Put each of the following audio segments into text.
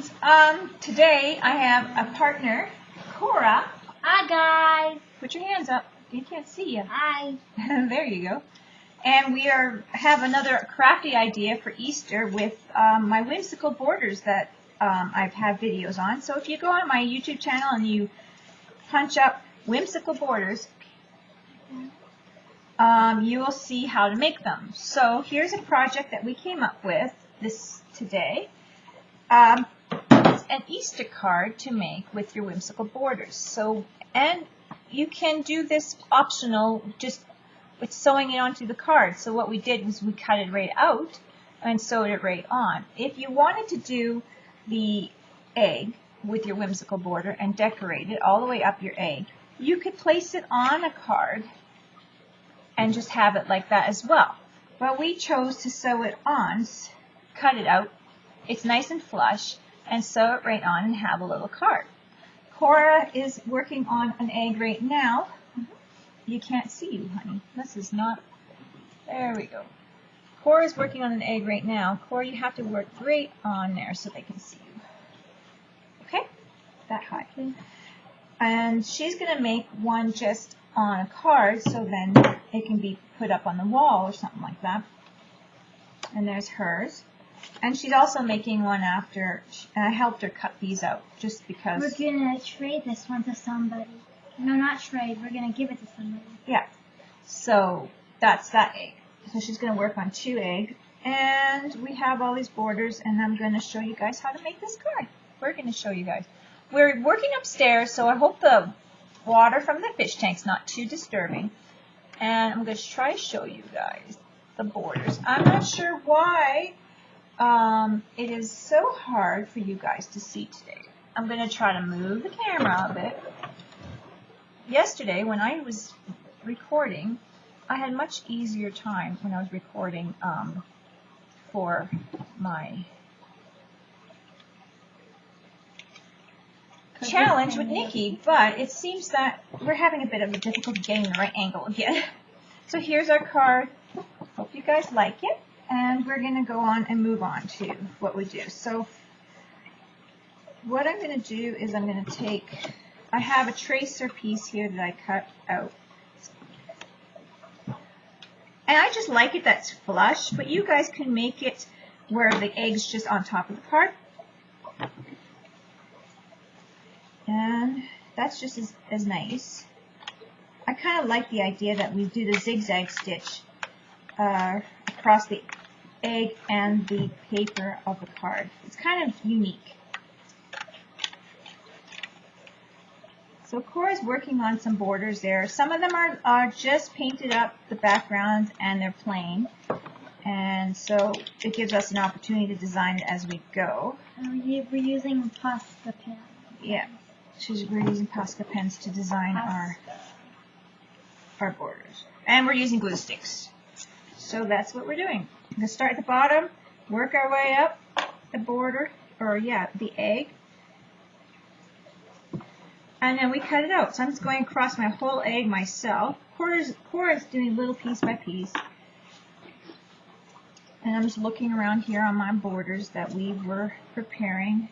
friends. Today I have a partner, Cora. Hi guys. Put your hands up. You can't see you. Hi. There you go. And we have another crafty idea for Easter with my whimsical borders that I've had videos on. So if you go on my YouTube channel and you punch up whimsical borders, you will see how to make them. So here's a project that we came up with today. It's an Easter card to make with your whimsical borders. So, and you can do this optional just with sewing it onto the card. So what we did was we cut it right out and sewed it right on. If you wanted to do the egg with your whimsical border and decorate it all the way up your egg, you could place it on a card and just have it like that as well. But we chose to sew it on, cut it out, it's nice and flush, and sew it right on and have a little card. Cora is working on an egg right now. You can't see you, honey. This is not, there we go. Cora's working on an egg right now. Cora, you have to work right on there so they can see you. Okay? That high. And she's going to make one just on a card so then it can be put up on the wall or something like that. And there's hers. And she's also making one after, and I helped her cut these out just because. We're going to trade this one to somebody. No, not trade. We're going to give it to somebody. Yeah. So that's that egg. So she's going to work on 2 eggs. And we have all these borders, and I'm going to show you guys how to make this card. We're going to show you guys. We're working upstairs, so I hope the water from the fish tank's not too disturbing. And I'm going to try to show you guys the borders. I'm not sure why it is so hard for you guys to see today. I'm going to try to move the camera a bit. Yesterday, when I was recording, I had much easier time when I was recording for my challenge with Nikki, but it seems that we're having a bit of a difficulty getting the right angle again. So here's our card. Hope you guys like it. And we're going to go on and move on to what we do. So what I'm going to do is I'm going to take, I have a tracer piece here that I cut out. And I just like it that's flush, but you guys can make it where the egg's just on top of the card. And that's just as nice. I kind of like the idea that we do the zigzag stitch across the egg and the paper of the card. It's kind of unique. So Cora's working on some borders there. Some of them are just painted up, the backgrounds, and they're plain. And so it gives us an opportunity to design it as we go. We're using Posca pens. Yeah, we're using Posca pens to design our borders. And we're using glue sticks. So that's what we're doing. We're going to start at the bottom, work our way up the border, or yeah, the egg. And then we cut it out. So I'm just going across my whole egg myself. Cora's doing little piece by piece. And I'm just looking around here on my borders that we were preparing.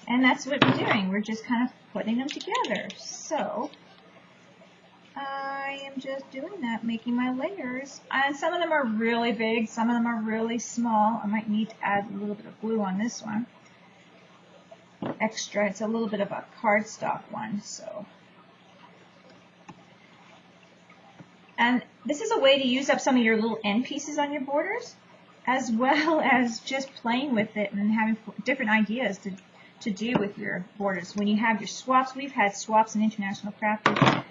And that's what we're doing. We're just kind of putting them together. So I am just doing that, making my layers. And some of them are really big, some of them are really small. I might need to add a little bit of glue on this one. Extra, it's a little bit of a cardstock one. So, and this is a way to use up some of your little end pieces on your borders, as well as just playing with it and having different ideas to do with your borders. When you have your swaps, we've had swaps in International Crafters,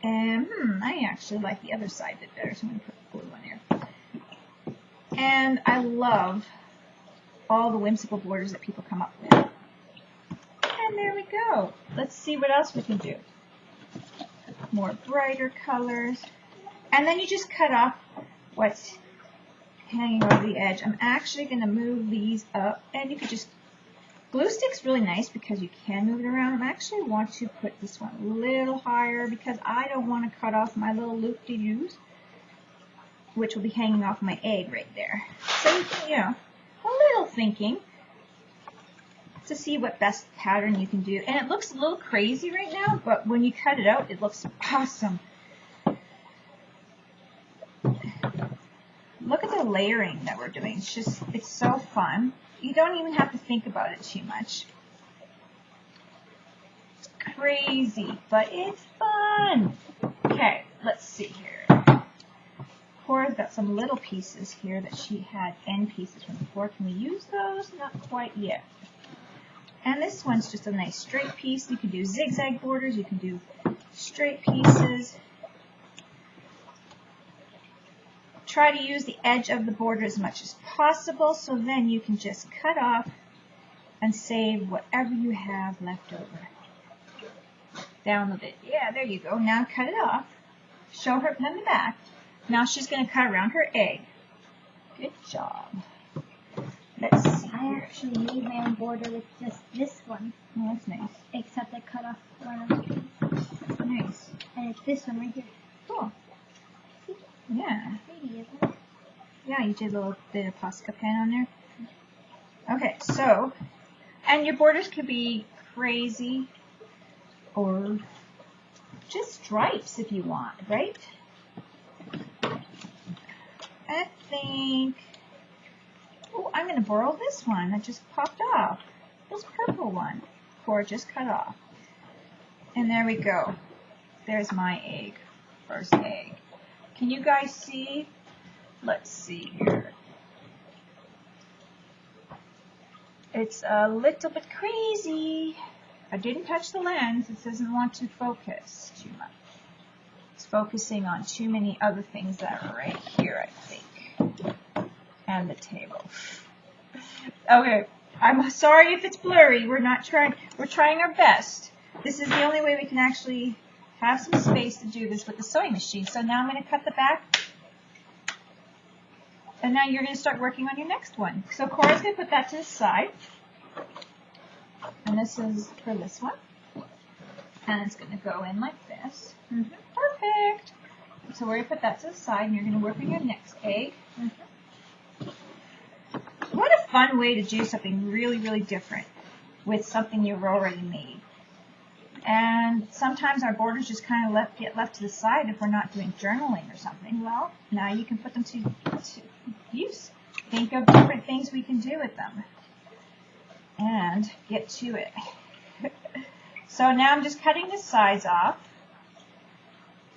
and I actually like the other side a bit better, so I'm going to put glue on there. And I love all the whimsical borders that people come up with. And there we go. Let's see what else we can do. More brighter colors. And then you just cut off what's hanging over the edge. I'm actually going to move these up, and you could just glue stick's really nice because you can move it around. I actually want to put this one a little higher because I don't want to cut off my little loop-de-doos. which will be hanging off my egg right there. So, you know, a little thinking to see what best pattern you can do. And it looks a little crazy right now, but when you cut it out, it looks awesome. Look at the layering that we're doing. It's so fun. You don't even have to think about it too much. It's crazy, but it's fun. Okay, let's see here. Cora's got some little pieces here that she had end pieces from before. Can we use those? Not quite yet. And this one's just a nice straight piece. You can do zigzag borders. You can do straight pieces. Try to use the edge of the border as much as possible, so then you can just cut off and save whatever you have left over. Down a bit. Yeah, there you go. Now cut it off. Show her from the back. Now she's going to cut around her egg. Good job. Let's see I here. actually made my own border with just this one. Oh, that's nice. Except I cut off one of the pieces. Nice. And it's this one right here. Cool. Yeah. Pretty, isn't it? Yeah, you did a little bit of Posca pen on there. Okay, so, and your borders could be crazy or just stripes if you want, right? I think, oh, I'm going to borrow this one that just popped off. This purple one. Cora just cut off. And there we go. There's my egg. First egg. Can you guys see? Let's see here. It's a little bit crazy. I didn't touch the lens. It doesn't want to focus too much. It's focusing on too many other things that are right here, I think. And the table. Okay, I'm sorry if it's blurry. We're trying our best. This is the only way we can actually have some space to do this with the sewing machine. So now I'm going to cut the back. And now you're going to start working on your next one. So Cora's going to put that to the side. And this is for this one. And it's going to go in like this. Perfect. So we're going to put that to the side, and you're going to work on your next egg. What a fun way to do something really, really different with something you've already made. And sometimes our borders just kind of get left to the side if we're not doing journaling or something. Well, now you can put them to use. Think of different things we can do with them. And get to it. So now I'm just cutting the sides off.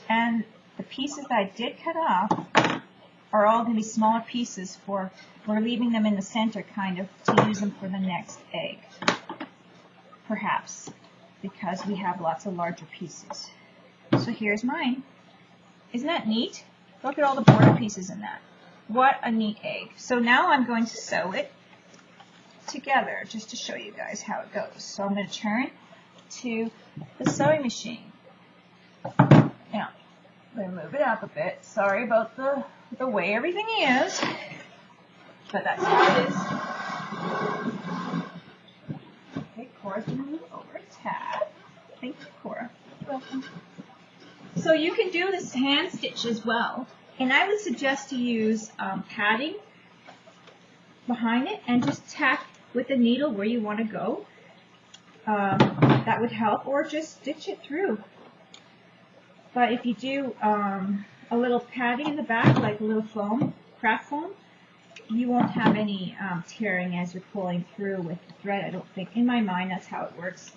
And the pieces that I did cut off are all going to be smaller pieces we're leaving them in the center kind of to use them for the next egg. Perhaps. Because we have lots of larger pieces. So here's mine. Isn't that neat? Look at all the border pieces in that. What a neat egg. So now I'm going to sew it together just to show you guys how it goes. So I'm going to turn to the sewing machine. Now, I'm going to move it up a bit. Sorry about the way everything is. But that's how it is. Okay, Cora's going to move over a tab. Thank you, Cora. You're welcome. So you can do this hand stitch as well. And I would suggest to use padding behind it and just tack with the needle where you want to go. That would help, or just stitch it through. But if you do a little padding in the back, like a little foam, craft foam, you won't have any tearing as you're pulling through with the thread, I don't think. In my mind, that's how it works.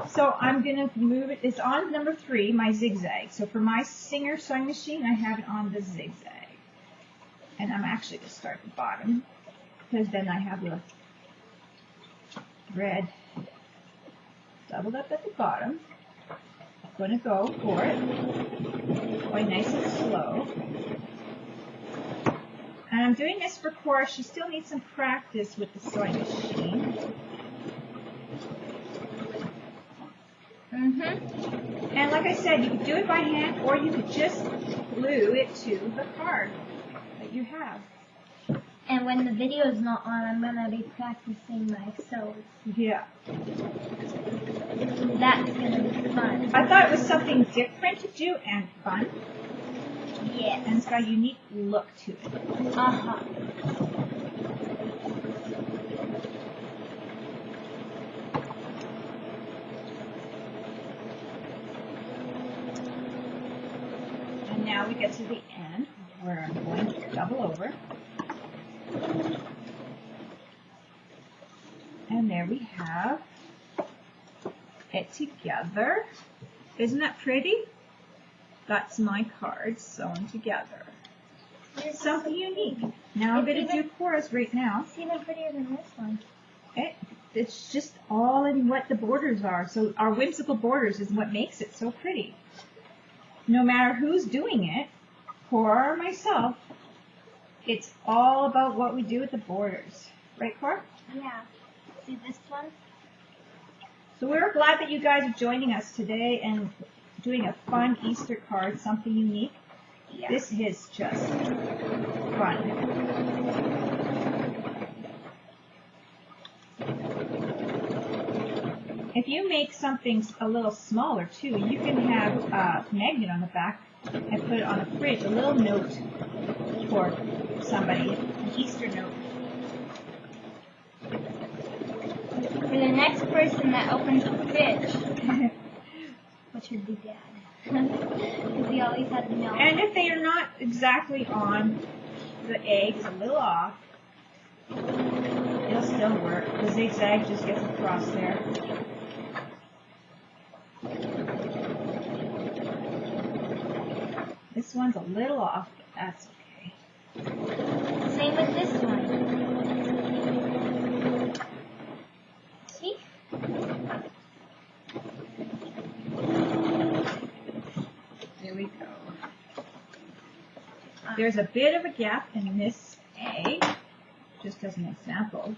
So I'm going to move it. It's on number 3, my zigzag. So for my Singer sewing machine, I have it on the zigzag. And I'm actually going to start at the bottom, because then I have the thread doubled up at the bottom. I'm going to go for it, going nice and slow. And I'm doing this for Cora. She still needs some practice with the sewing machine. And like I said, you could do it by hand, or you could just glue it to the card that you have. And when the video is not on, I'm going to be practicing my sews. Yeah. That's going to be fun. I thought it was something different to do and fun. Yes. And it's got a unique look to it. Uh-huh. And now we get to the end where I'm going to double over. And there we have it together. Isn't that pretty? That's my cards sewn together. Something unique. Now I'm going to do Cora's right now. It's even prettier than this one. It's just all in what the borders are. So our whimsical borders is what makes it so pretty. No matter who's doing it, Cora or myself, it's all about what we do with the borders. Right, Cora? Yeah. See this one? So we're glad that you guys are joining us today and doing a fun Easter card, something unique. Yeah. This is just fun. If you make something a little smaller too, you can have a magnet on the back and put it on the fridge, a little note for somebody, an Easter note. For the next person that opens the fridge, which would be Dad. Because he always has milk. And if they are not exactly on, the egg is a little off, it'll still work. The zigzag just gets across there. This one's a little off, but that's okay. Same with this one. See? There we go. There's a bit of a gap in this egg, just as an example.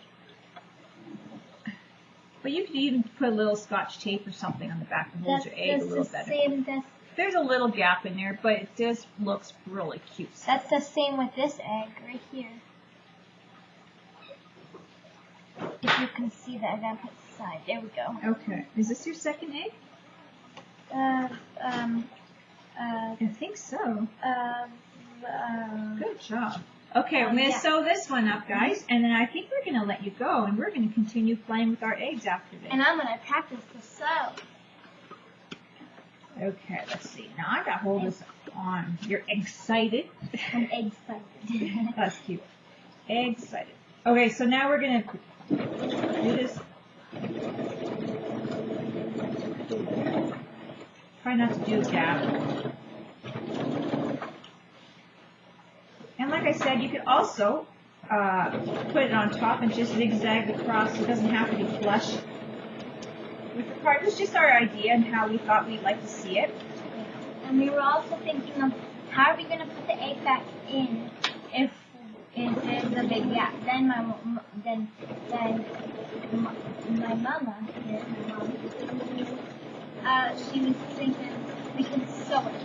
But you could even put a little Scotch tape or something on the back to hold your egg a little better. There's a little gap in there, but it just looks really cute. That's the same with this egg right here. If you can see that, I gotta put it aside. There we go. Okay. Is this your second egg? I think so. Good job. Okay, I'm going to sew this one up, guys, and then I think we're going to let you go, and we're going to continue playing with our eggs after this. And I'm going to practice to sew. Okay, let's see. Now I got to hold this on. You're excited? I'm excited. That's cute. Excited. Okay, so now we're going to do this. Try not to do a gap. And like I said, you could also put it on top and just zigzag across. So it doesn't have to be flush with the card. It was just our idea and how we thought we'd like to see it. And we were also thinking of how are we going to put the egg back in if there's a big gap. Then my mama, she was thinking we can sew it,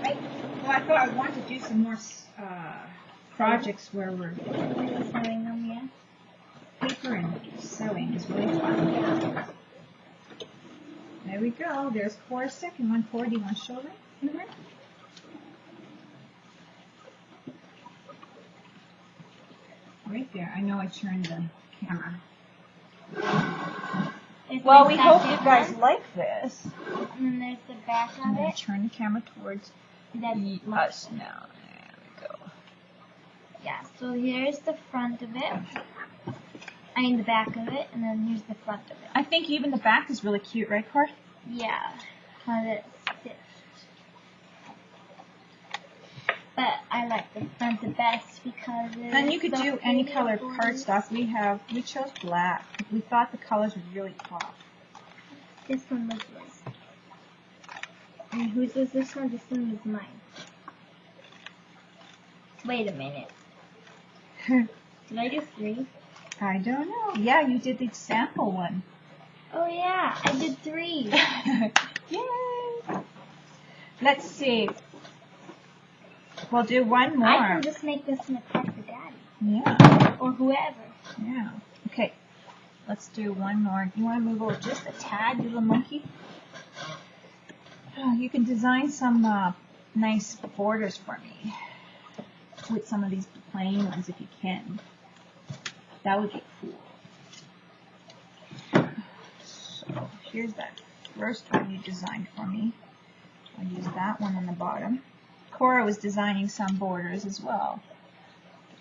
right? Well, I thought I wanted to do some more projects where we're sewing them, yeah. Paper and sewing is really fun. Yeah. There we go. There's Cora's second one. Cora, do you want to show them? Mm-hmm. Right there. I know I turned the camera. Well, we hope you guys like this. And then there's the back I'm of going it. to turn the camera towards us now. There we go. Yeah, so here's the front of it. I mean the back of it, and then here's the front of it. I think even the back is really cute, right, Cora? Yeah, how it's stitched. But I like the front the best because it's And you could so do any pretty colored and cardstock. We chose black. We thought the colors would really pop. This one was this. And whose was this one? This one was mine. Wait a minute. Did I do 3? I don't know. Yeah, you did the sample one. Oh yeah, I did 3. Yay! Let's see. We'll do one more. I can just make this in a card for Daddy. Yeah. Or whoever. Yeah. Okay. Let's do one more. You want to move over just a tad, you little monkey? Oh, you can design some nice borders for me with some of these plain ones if you can. That would be cool. So here's that first one you designed for me. I'll use that one on the bottom. Cora was designing some borders as well.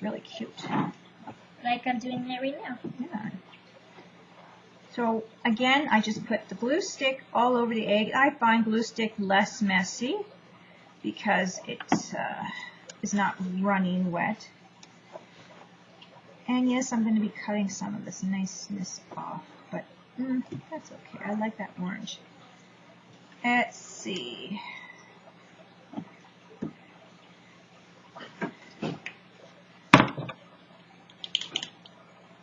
Really cute. Like I'm doing it right now. Yeah. So again, I just put the glue stick all over the egg. I find glue stick less messy because it is not running wet. And yes, I'm going to be cutting some of this niceness off, but that's okay. I like that orange. Let's see.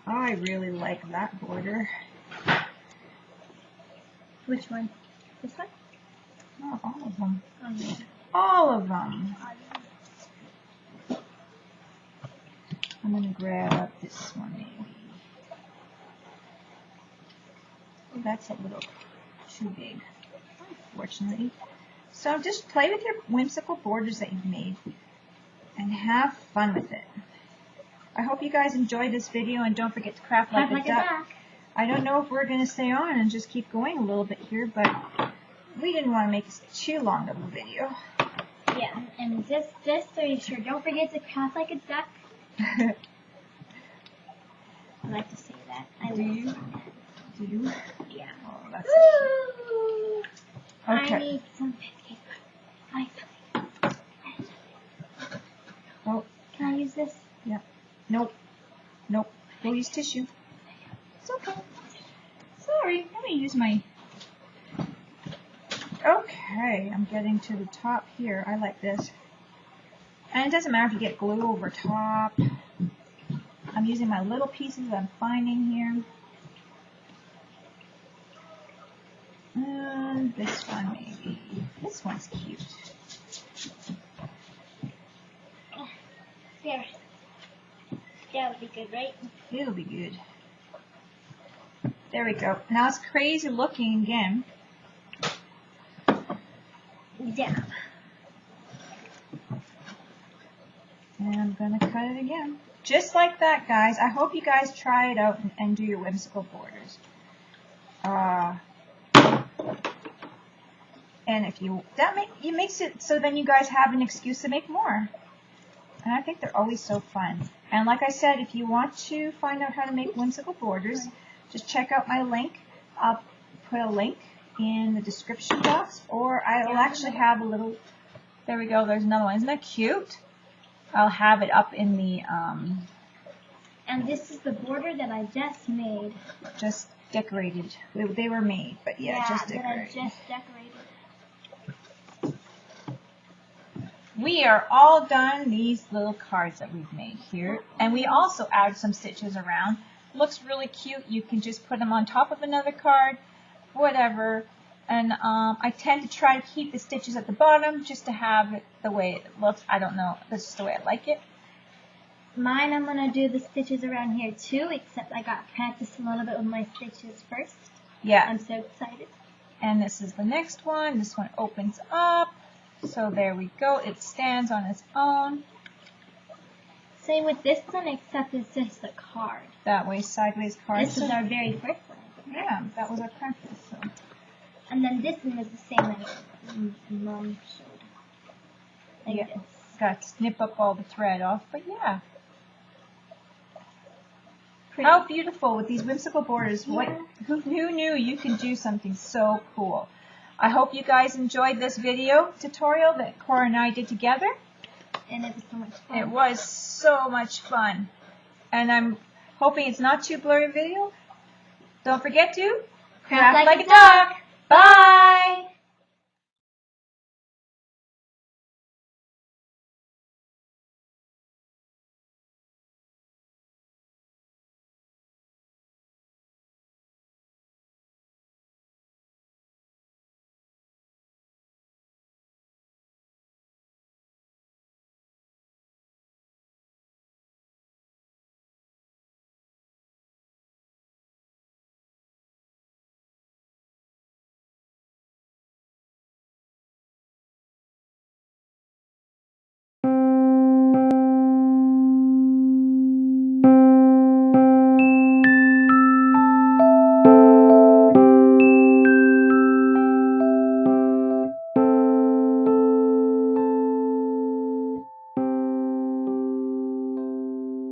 I really like that border. Which one? This one? Oh, all of them. Oh, yeah. All of them. I'm going to grab up this one maybe. Oh, that's a little too big, unfortunately. So just play with your whimsical borders that you've made and have fun with it. I hope you guys enjoyed this video, and don't forget to craft like a duck. I don't know if we're going to stay on and just keep going a little bit here, but we didn't want to make this too long of a video. Yeah, and just so you're sure, don't forget to craft like a duck. I like to say that. Do you? Do you? Yeah. Oh, that's Woo! okay. I need some pancake. I like something. Oh, Can I use this? yeah. Nope. Nope. We'll use tissue. It's okay. Sorry. Let me use my... Okay. I'm getting to the top here. I like this. And it doesn't matter if you get glue over top. I'm using my little pieces I'm finding here. This one maybe. This one's cute. There. That would be good, right? It'll be good. There we go. Now it's crazy looking again. Yeah. And I'm going to cut it again. Just like that, guys. I hope you guys try it out and do your whimsical borders. And if you, it makes it so then you guys have an excuse to make more. And I think they're always so fun. And like I said, if you want to find out how to make whimsical borders, just check out my link. I'll put a link in the description box, or I'll actually have a little, there we go, there's another one. Isn't that cute? I'll have it up in the, And this is the border that I just made. just decorated. They were made, but yeah just decorated. that I just decorated. We are all done these little cards that we've made here. And we also added some stitches around. Looks really cute. You can just put them on top of another card, whatever. And I tend to try to keep the stitches at the bottom just to have it the way it looks. I don't know. That's just the way I like it. Mine, I'm going to do the stitches around here too, except I got to practice a little bit with my stitches first. Yeah. I'm so excited. And this is the next one. This one opens up. So there we go. It stands on its own. Same with this one, except it's just a card. That way, sideways card. This is our very first one. Yeah, that was our practice. So. And then this one is the same as Mom showed. Like Yeah. this. Got to snip up all the thread off, but yeah. Pretty. How beautiful with these whimsical borders. Yeah. Who knew you could do something so cool? I hope you guys enjoyed this video tutorial that Cora and I did together. And it was so much fun. It was so much fun. And I'm hoping it's not too blurry video. Don't forget to craft like a duck. Bye!